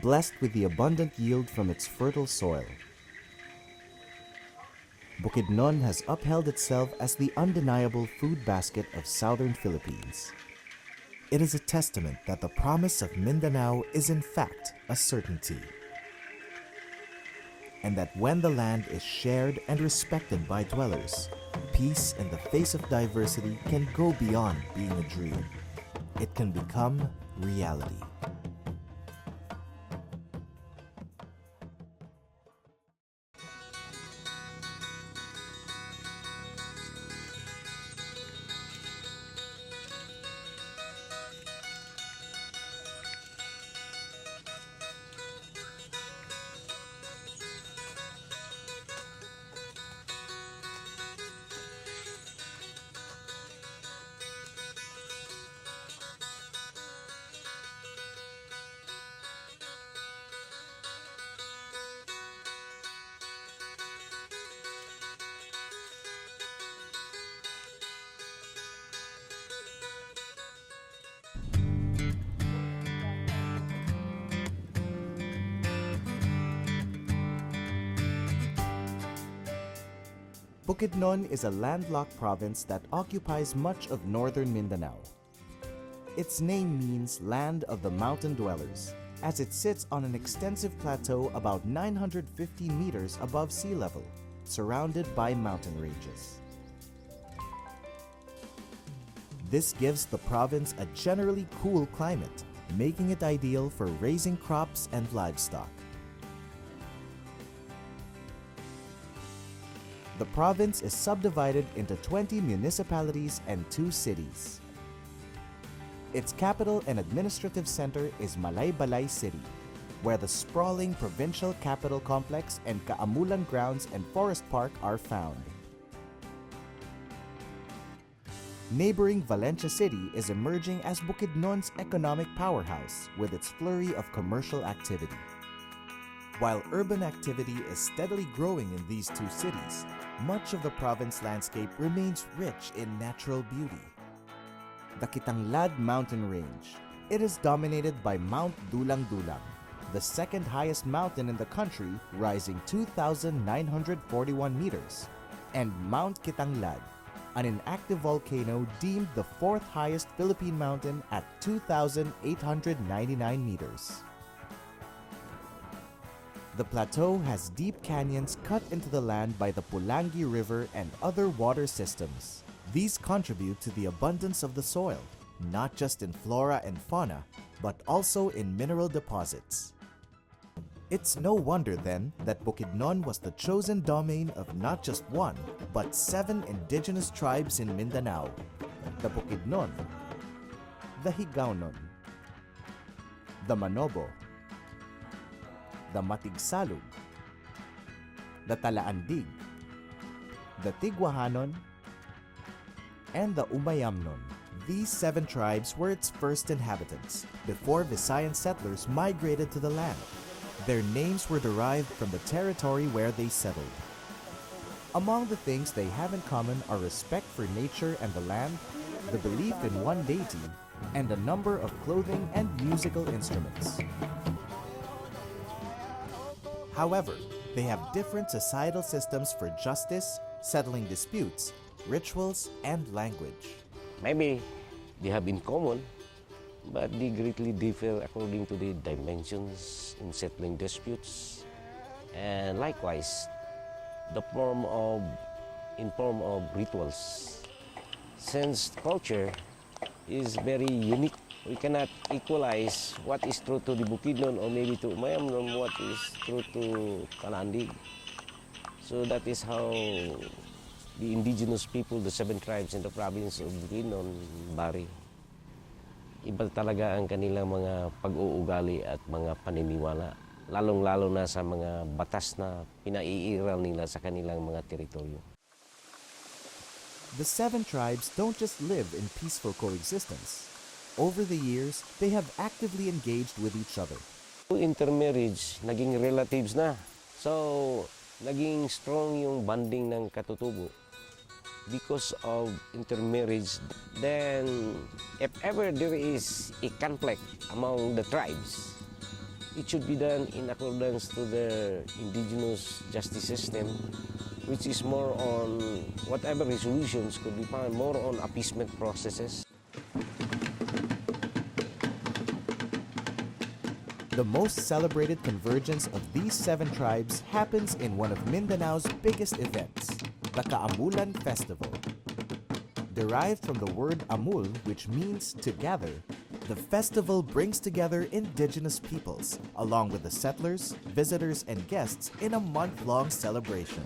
blessed with the abundant yield from its fertile soil. Bukidnon has upheld itself as the undeniable food basket of southern Philippines. It is a testament that the promise of Mindanao is in fact a certainty, and that when the land is shared and respected by dwellers, peace in the face of diversity can go beyond being a dream. It can become reality. Bukidnon is a landlocked province that occupies much of northern Mindanao. Its name means land of the mountain dwellers, as it sits on an extensive plateau about 950 meters above sea level, surrounded by mountain ranges. This gives the province a generally cool climate, making it ideal for raising crops and livestock. The province is subdivided into 20 municipalities and 2 cities. Its capital and administrative center is Malaybalay City, where the sprawling provincial capital complex and Kaamulan Grounds and Forest Park are found. Neighboring Valencia City is emerging as Bukidnon's economic powerhouse with its flurry of commercial activity. While urban activity is steadily growing in these 2 cities, much of the province landscape remains rich in natural beauty. The Kitanglad mountain range. It is dominated by Mount Dulang-Dulang, the second highest mountain in the country, rising 2,941 meters, and Mount Kitanglad, an inactive volcano deemed the 4th highest Philippine mountain at 2,899 meters. The plateau has deep canyons cut into the land by the Pulangi River and other water systems. These contribute to the abundance of the soil, not just in flora and fauna, but also in mineral deposits. It's no wonder then that Bukidnon was the chosen domain of not just 1, but 7 indigenous tribes in Mindanao: the Bukidnon, the Higaonon, the Manobo, the Matigsalug, the Talaandig, the Tigwahanon, and the Umayamnon. These 7 tribes were its first inhabitants before Visayan settlers migrated to the land. Their names were derived from the territory where they settled. Among the things they have in common are respect for nature and the land, the belief in one deity, and a number of clothing and musical instruments. However, they have different societal systems for justice, settling disputes, rituals, and language. Maybe they have in common, but they greatly differ according to the dimensions in settling disputes, and likewise, in form of rituals. Since culture is very unique, we cannot equalize what is true to the Bukidnon or maybe to Umayamnon, what is true to Kalandig. So that is how the indigenous people, the 7 tribes in the province of Bukidnon, vary. Iba talaga ang kanilang mga pag-uugali at mga paniniwala, lalong-lalo na sa mga batas na pinaiiral nila sa kanilang mga teritoryo. The 7 tribes don't just live in peaceful coexistence. Over the years, they have actively engaged with each other. Intermarriage, naging relatives na. So, naging strong yung bonding ng katutubo. Because of intermarriage, then if ever there is a conflict among the tribes, it should be done in accordance to their indigenous justice system, which is more on whatever resolutions could be found, more on appeasement processes. The most celebrated convergence of these 7 tribes happens in one of Mindanao's biggest events, the Kaamulan Festival. Derived from the word amul, which means to gather, the festival brings together indigenous peoples, along with the settlers, visitors, and guests in a month-long celebration.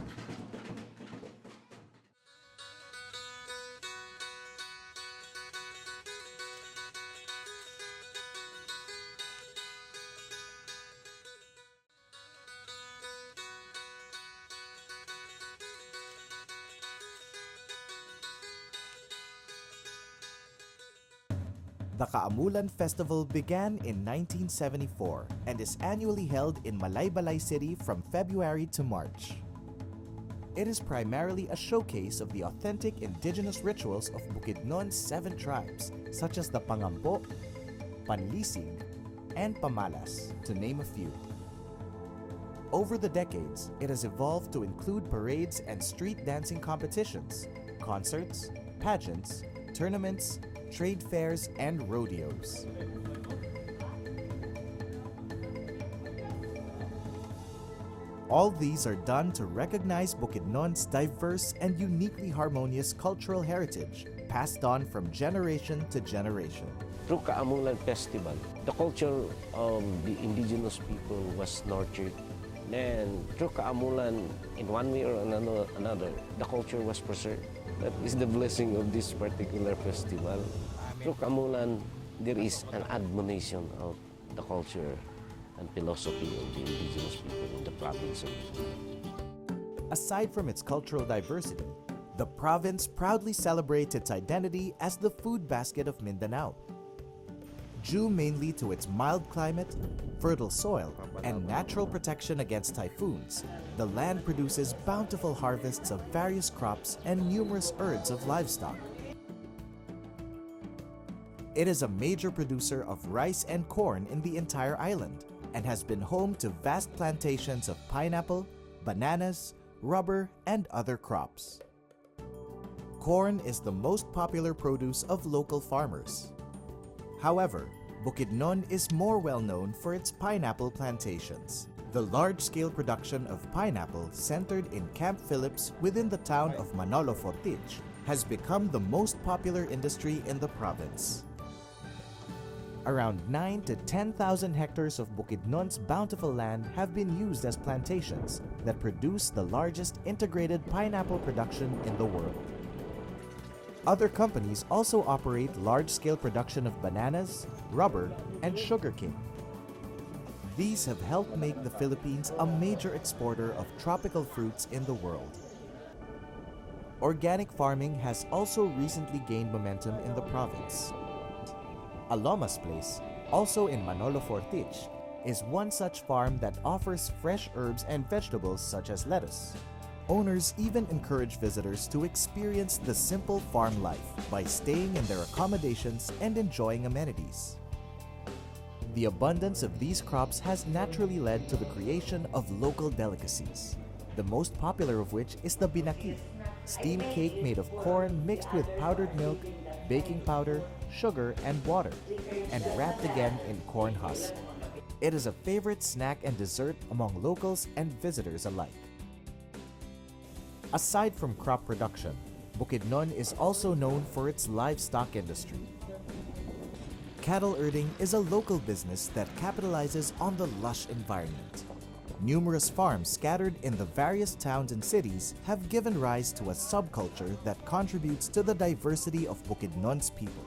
The Kaamulan Festival began in 1974 and is annually held in Malaybalay City from February to March. It is primarily a showcase of the authentic indigenous rituals of Bukidnon's 7 tribes, such as the Pangampo, Panlisig, and Pamalas, to name a few. Over the decades, it has evolved to include parades and street dancing competitions, concerts, pageants, tournaments, trade fairs, and rodeos. All these are done to recognize Bukidnon's diverse and uniquely harmonious cultural heritage, passed on from generation to generation. Through Kaamulan Festival, the culture of the indigenous people was nurtured. Then through Kaamulan, in one way or another, the culture was preserved. That is the blessing of this particular festival. Through Kaamulan, there is an admonition of the culture and philosophy of the indigenous people in the province of Bukidnon. Aside from its cultural diversity, the province proudly celebrates its identity as the food basket of Mindanao. Due mainly to its mild climate, fertile soil, and natural protection against typhoons, the land produces bountiful harvests of various crops and numerous herds of livestock. It is a major producer of rice and corn in the entire island and has been home to vast plantations of pineapple, bananas, rubber, and other crops. Corn is the most popular produce of local farmers. However, Bukidnon is more well known for its pineapple plantations. The large-scale production of pineapple centered in Camp Phillips within the town of Manolo Fortich has become the most popular industry in the province. Around 9,000 to 10,000 hectares of Bukidnon's bountiful land have been used as plantations that produce the largest integrated pineapple production in the world. Other companies also operate large-scale production of bananas, rubber, and sugarcane. These have helped make the Philippines a major exporter of tropical fruits in the world. Organic farming has also recently gained momentum in the province. Aloma's Place, also in Manolo Fortich, is one such farm that offers fresh herbs and vegetables such as lettuce. Owners even encourage visitors to experience the simple farm life by staying in their accommodations and enjoying amenities. The abundance of these crops has naturally led to the creation of local delicacies, the most popular of which is the binaki, steamed cake made of corn mixed with powdered milk, baking powder, sugar, and water, and wrapped again in corn husk. It is a favorite snack and dessert among locals and visitors alike. Aside from crop production, Bukidnon is also known for its livestock industry. Cattle herding is a local business that capitalizes on the lush environment. Numerous farms scattered in the various towns and cities have given rise to a subculture that contributes to the diversity of Bukidnon's people.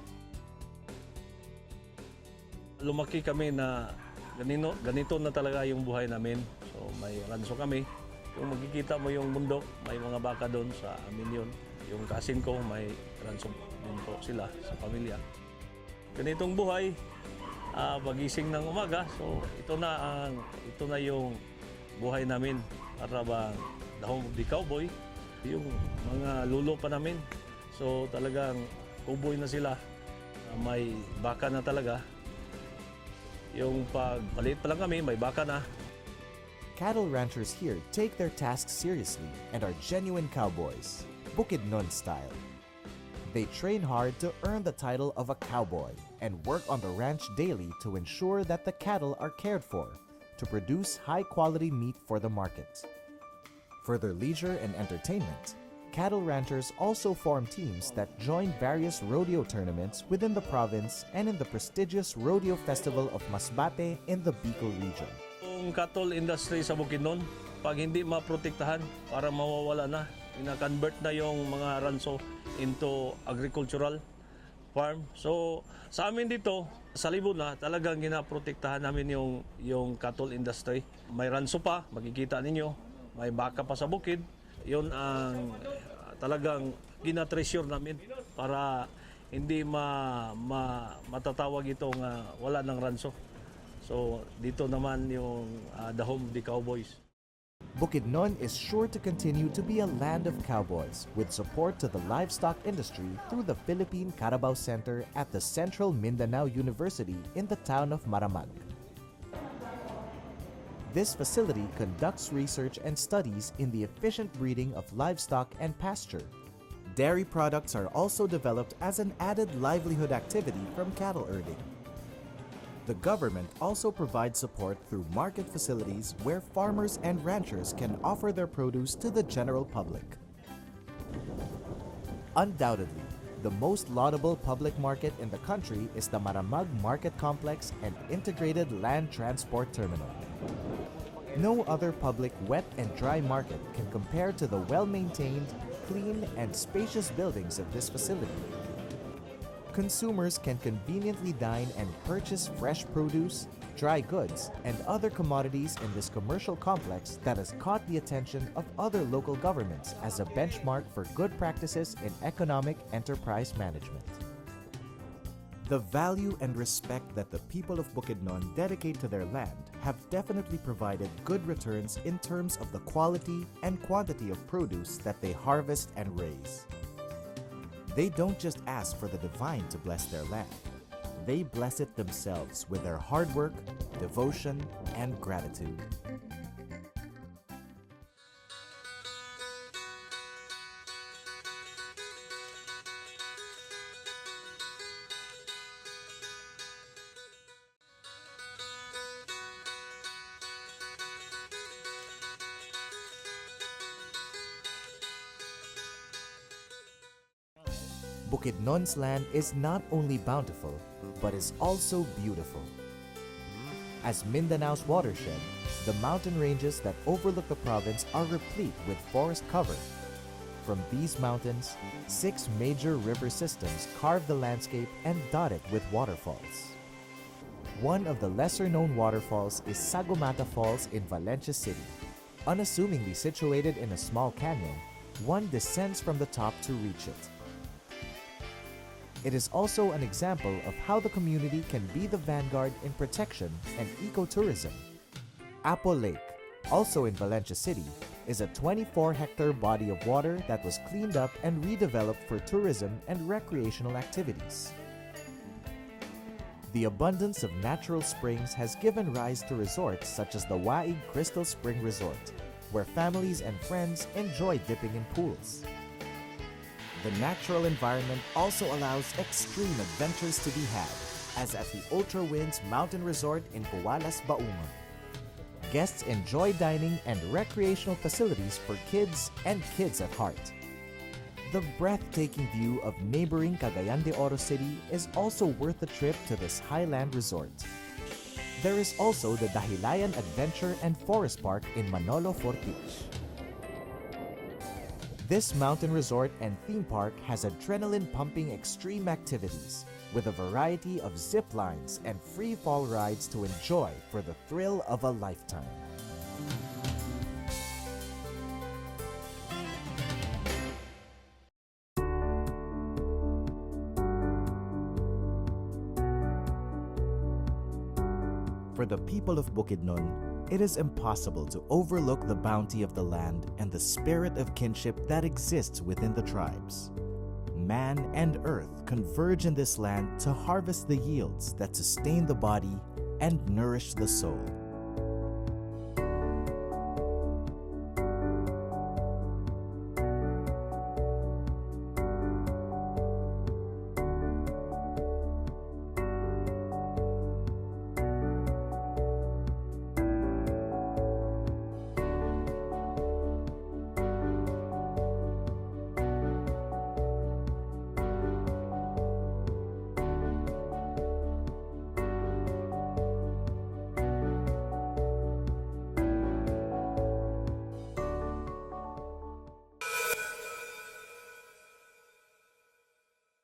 Lumaki kami na ganito na talaga yung buhay namin. So may ranso kami. Kung magkikita mo yung bundok, may mga baka doon sa amin yun. Yung kasin ko, may ransom din po sila sa pamilya. Ganitong buhay, pagising ng umaga, so ito na yung buhay namin. Para bang the home of the cowboy, yung mga lulo pa namin. So talagang cowboy na sila, may baka na talaga. Yung pag maliit pa lang kami, may baka na. Cattle ranchers here take their tasks seriously and are genuine cowboys, Bukidnon style. They train hard to earn the title of a cowboy and work on the ranch daily to ensure that the cattle are cared for, to produce high-quality meat for the market. For their leisure and entertainment, cattle ranchers also form teams that join various rodeo tournaments within the province and in the prestigious Rodeo Festival of Masbate in the Bicol region. Yung cattle industry sa Bukidnon, pag hindi maprotektahan, para mawawala na. Ina-convert na yung mga ranso into agricultural farm. So sa amin dito, sa Libo na, talagang ginaprotektahan namin yung cattle industry. May ranso pa, makikita ninyo. May baka pa sa bukid. Yun ang talagang ginatreasure namin para hindi matatawag itong wala ng ranso. So dito naman yung the home of the cowboys. Bukidnon is sure to continue to be a land of cowboys with support to the livestock industry through the Philippine Carabao Center at the Central Mindanao University in the town of Maramag. This facility conducts research and studies in the efficient breeding of livestock and pasture. Dairy products are also developed as an added livelihood activity from cattle herding. The government also provides support through market facilities where farmers and ranchers can offer their produce to the general public. Undoubtedly, the most laudable public market in the country is the Maramag Market Complex and Integrated Land Transport Terminal. No other public wet and dry market can compare to the well-maintained, clean, and spacious buildings of this facility. Consumers can conveniently dine and purchase fresh produce, dry goods, and other commodities in this commercial complex that has caught the attention of other local governments as a benchmark for good practices in economic enterprise management. The value and respect that the people of Bukidnon dedicate to their land have definitely provided good returns in terms of the quality and quantity of produce that they harvest and raise. They don't just ask for the divine to bless their land. They bless it themselves with their hard work, devotion, and gratitude. Bukidnon's land is not only bountiful, but is also beautiful. As Mindanao's watershed, the mountain ranges that overlook the province are replete with forest cover. From these mountains, 6 major river systems carve the landscape and dot it with waterfalls. One of the lesser-known waterfalls is Sagumata Falls in Valencia City. Unassumingly situated in a small canyon, one descends from the top to reach it. It is also an example of how the community can be the vanguard in protection and ecotourism. Apo Lake, also in Valencia City, is a 24-hectare body of water that was cleaned up and redeveloped for tourism and recreational activities. The abundance of natural springs has given rise to resorts such as the Waig Crystal Spring Resort, where families and friends enjoy dipping in pools. The natural environment also allows extreme adventures to be had, as at the Ultra Winds Mountain Resort in Puwalas, Baungon. Guests enjoy dining and recreational facilities for kids and kids at heart. The breathtaking view of neighboring Cagayan de Oro City is also worth the trip to this highland resort. There is also the Dahilayan Adventure and Forest Park in Manolo Fortich. This mountain resort and theme park has adrenaline-pumping extreme activities with a variety of zip lines and free-fall rides to enjoy for the thrill of a lifetime. For the people of Bukidnon, it is impossible to overlook the bounty of the land and the spirit of kinship that exists within the tribes. Man and earth converge in this land to harvest the yields that sustain the body, and nourish the soul.